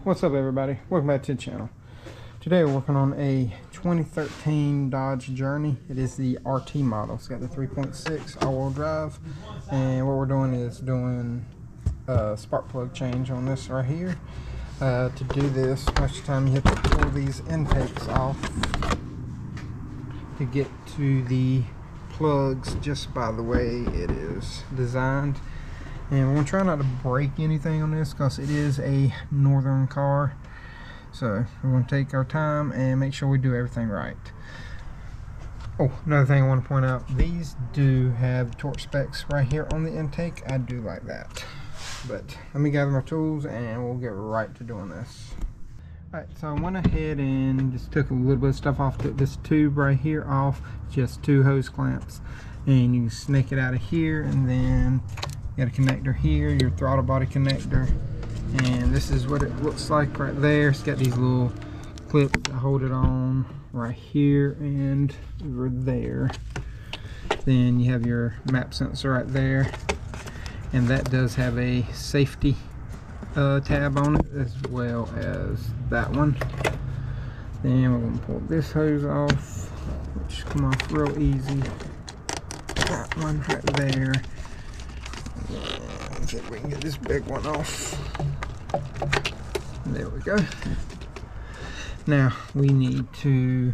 What's up, everybody? Welcome back to the channel. Today we're working on a 2013 Dodge Journey. It is the RT model. It's got the 3.6 all-wheel drive, and what we're doing is doing a spark plug change on this right here. To do this, most of the time you have to pull these intakes off to get to the plugs just by the way it is designed. And we're going to try not to break anything on this because it is a northern car. So we're going to take our time and make sure we do everything right. Oh, another thing I want to point out, these do have torque specs right here on the intake. I do like that. But let me gather my tools and we'll get right to doing this. Alright, so I went ahead and just took a little bit of stuff off. Took this tube right here off, just 2 hose clamps. And you can snake it out of here, and then you got a connector here, your throttle body connector, and this is what it looks like right there. It's got these little clips to hold it on right here and over there. Then you have your map sensor right there, and that does have a safety tab on it as well as that one. Then we're going to pull this hose off, which come off real easy. That one right there. And see if we can get this big one off. There we go. Now we need to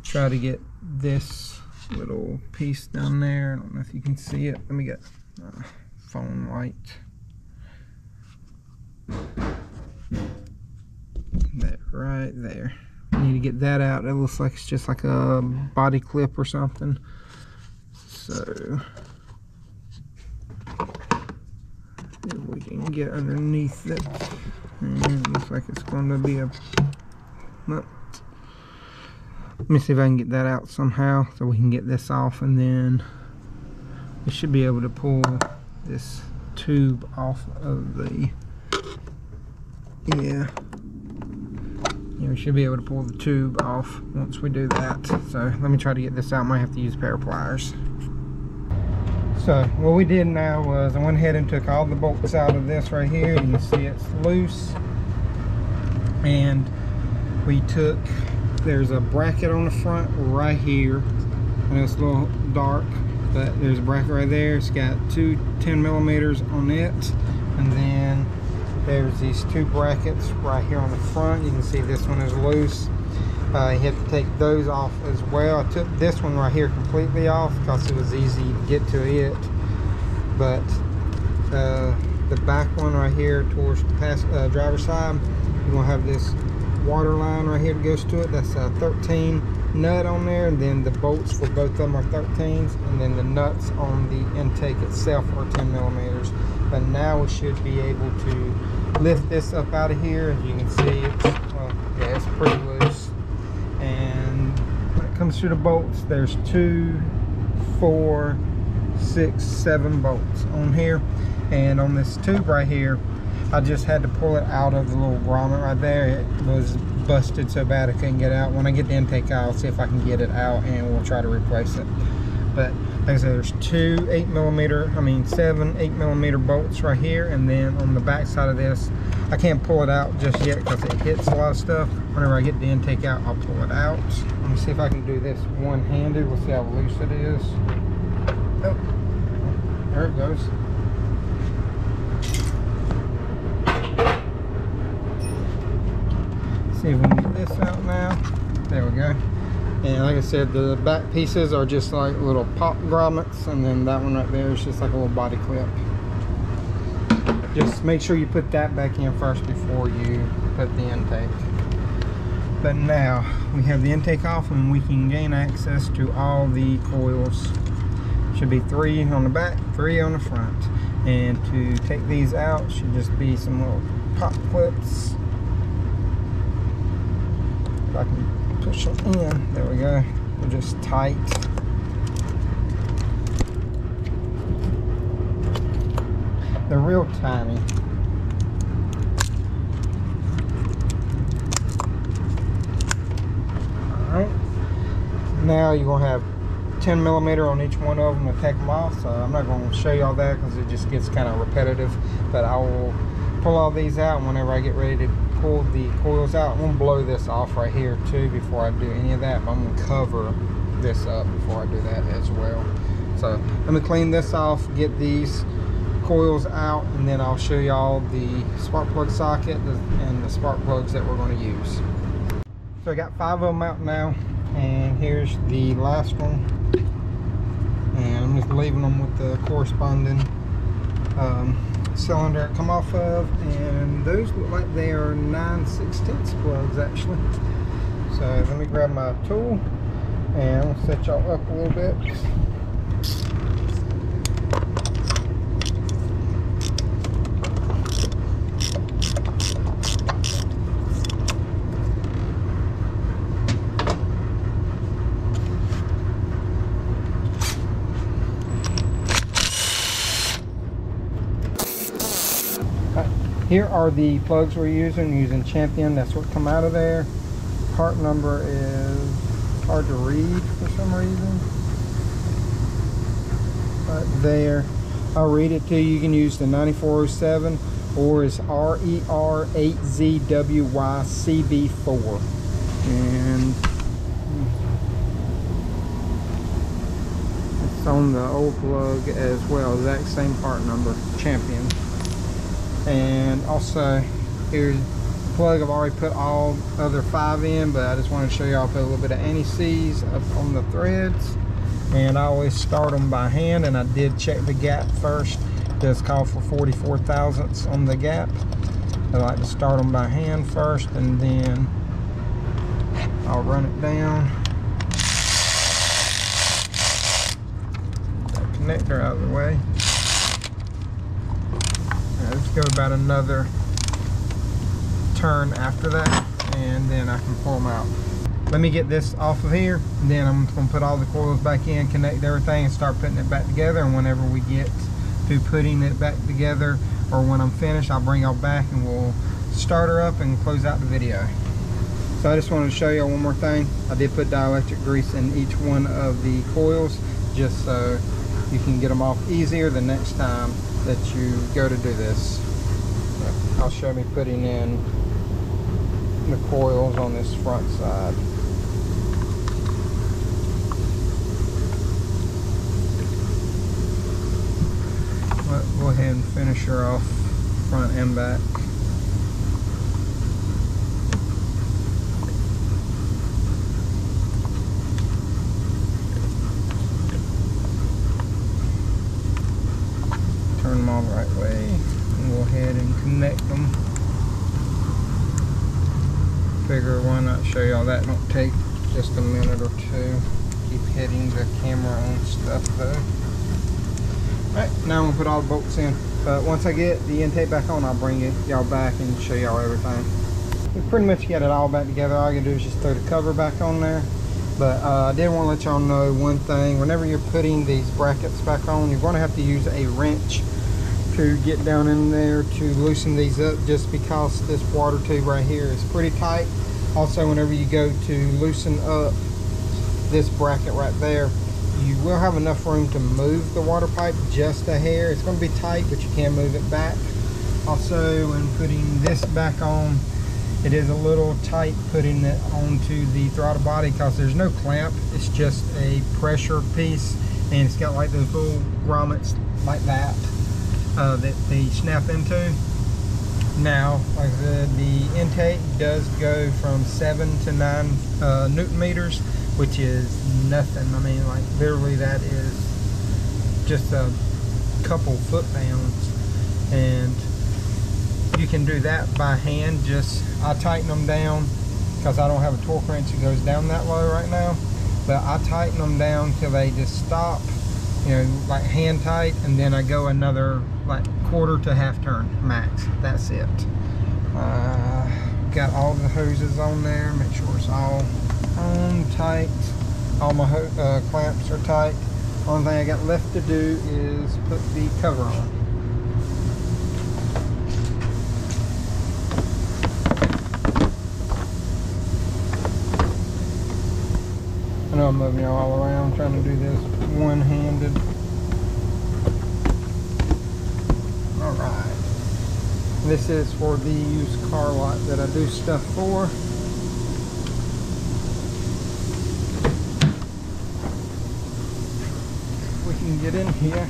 try to get this little piece down there. I don't know if you can see it. Let me get phone light. That right there. We need to get that out. It looks like it's just like a body clip or something. So if we can get underneath it, and it looks like it's going to be a nut. Let me see if I can get that out somehow so we can get this off, and then we should be able to pull this tube off of the we should be able to pull the tube off once we do that. So let me try to get this out. Might have to use a pair of pliers. So what we did now was I went ahead and took all the bolts out of this right here. You can see it's loose. And we took, there's a bracket on the front right here. I know it's a little dark, but there's a bracket right there. It's got 2 10mm on it. And then there's these 2 brackets right here on the front. You can see this one is loose. You have to take those off as well. I took this one right here completely off because it was easy to get to it. But the back one right here towards the driver's side, you're going to have this water line right here that goes to it. That's a 13 nut on there, and then the bolts for both of them are 13s, and then the nuts on the intake itself are 10mm. But now we should be able to lift this up out of here. As you can see, it's pretty loose. And when it comes to the bolts, there's 2, 4, 6, 7 bolts on here. And on this tube right here, I just had to pull it out of the little grommet right there. It was busted so bad I couldn't get it out. When I get the intake out, I'll see if I can get it out and we'll try to replace it. But like I said, there's 7 8mm bolts right here, and then on the back side of this, I can't pull it out just yet because it hits a lot of stuff. Whenever I get the intake out, I'll pull it out. Let me see if I can do this one-handed. We'll see how loose it is. Oh, there it goes. See if we can get this out now. There we go. And like I said, the back pieces are just like little pop grommets, and then that one right there is just like a little body clip. Just make sure you put that back in first before you put the intake. But now we have the intake off and we can gain access to all the coils. Should be 3 on the back, 3 on the front. And to take these out should just be some little pop clips. If I can push them in, there we go. They're just tight. They're real tiny. Alright. Now you're going to have 10mm on each one of them to take them off. So I'm not going to show you all that because it just gets kind of repetitive. But I will pull all these out, and whenever I get ready to pull the coils out, I'm gonna blow this off right here too before I do any of that, but I'm gonna cover this up before I do that as well. So let me clean this off, get these coils out, and then I'll show y'all the spark plug socket and the spark plugs that we're going to use. So I got 5 of them out now, and here's the last one, and I'm just leaving them with the corresponding cylinder it come off of, and those look like they are 9/16 plugs actually. So let me grab my tool and I'll set y'all up a little bit. Here are the plugs we're using Champion. That's what come out of there. Part number is hard to read for some reason. Right there. I'll read it to you. You can use the 9407 or it's RER8ZWYCB4. And it's on the old plug as well. Exact same part number, Champion. And also here's the plug. I've already put all other 5 in, but I just want to show you, I'll put a little bit of anti-seize up on the threads, and I always start them by hand, and I did check the gap first. It does call for 44 thousandths on the gap. I like to start them by hand first, and then I'll run it down. That connector out of the way. Let's go about another turn after that, and then I can pull them out. Let me get this off of here, and then I'm going to put all the coils back in, connect everything, and start putting it back together. And whenever we get to putting it back together, or when I'm finished, I'll bring y'all back and we'll start her up and close out the video. So I just wanted to show y'all one more thing. I did put dielectric grease in each one of the coils, just so you can get them off easier the next time that you go to do this. I'll show me putting in the coils on this front side. Let's go ahead and finish her off front and back. Turn them all the right way and go ahead and connect them. Figure why not show y'all that. Don't take just a minute or two. Keep hitting the camera on stuff though. Alright, now I'm gonna put all the bolts in. But once I get the intake back on, I'll bring y'all back and show y'all everything. We pretty much got it all back together. All I can do is just throw the cover back on there. But I did want to let y'all know one thing. Whenever you're putting these brackets back on, you're going to have to use a wrench to get down in there to loosen these up, just because this water tube right here is pretty tight. Also, whenever you go to loosen up this bracket right there, you will have enough room to move the water pipe just a hair. It's going to be tight, but you can move it back. Also, when putting this back on, it is a little tight putting it onto the throttle body because there's no clamp. It's just a pressure piece, and it's got like those little grommets like that that they snap into. Now, like I said, the intake does go from 7 to 9 Newton meters, which is nothing. I mean, like literally that is just a couple foot-pounds, and you can do that by hand. I tighten them down because I don't have a torque wrench that goes down that low right now, but I tighten them down till they just stop, you know, like hand tight, and then I go another like quarter to half turn max. That's it. Got all the hoses on there. Make sure it's all on tight. All my clamps are tight. Only thing I got left to do is put the cover on. I know I'm moving y'all all around trying to do this one-handed. Alright. This is for the used car lot that I do stuff for. We can get in here.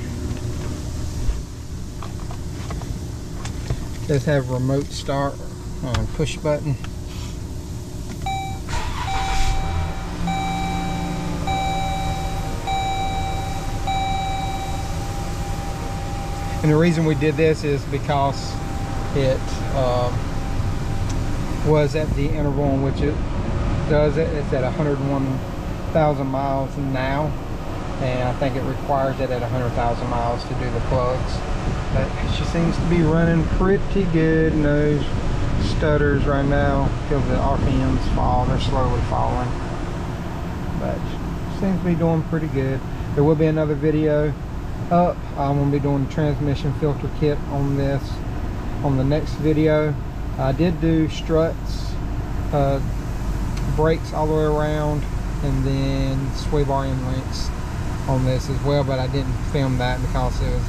It does have remote start and push button. And the reason we did this is because it was at the interval in which it does it. It's at 101,000 miles now, and I think it requires it at 100,000 miles to do the plugs. But she seems to be running pretty good. No stutters right now because the RPMs fall. They're slowly falling, but she seems to be doing pretty good. There will be another video up. I'm going to be doing the transmission filter kit on this on the next video. I did do struts, brakes all the way around, and then sway bar end links on this as well, but I didn't film that because it was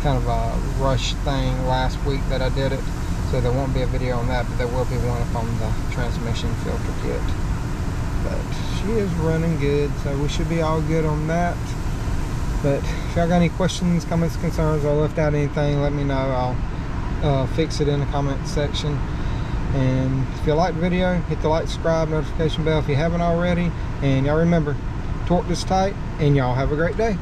kind of a rush thing last week that I did it, so there won't be a video on that, but there will be one up on the transmission filter kit. But she is running good, so we should be all good on that. But if y'all got any questions, comments, concerns, or left out anything, let me know. I'll fix it in the comment section. And if you like the video, hit the like, subscribe, notification bell if you haven't already. And y'all remember, torque this tight, and y'all have a great day.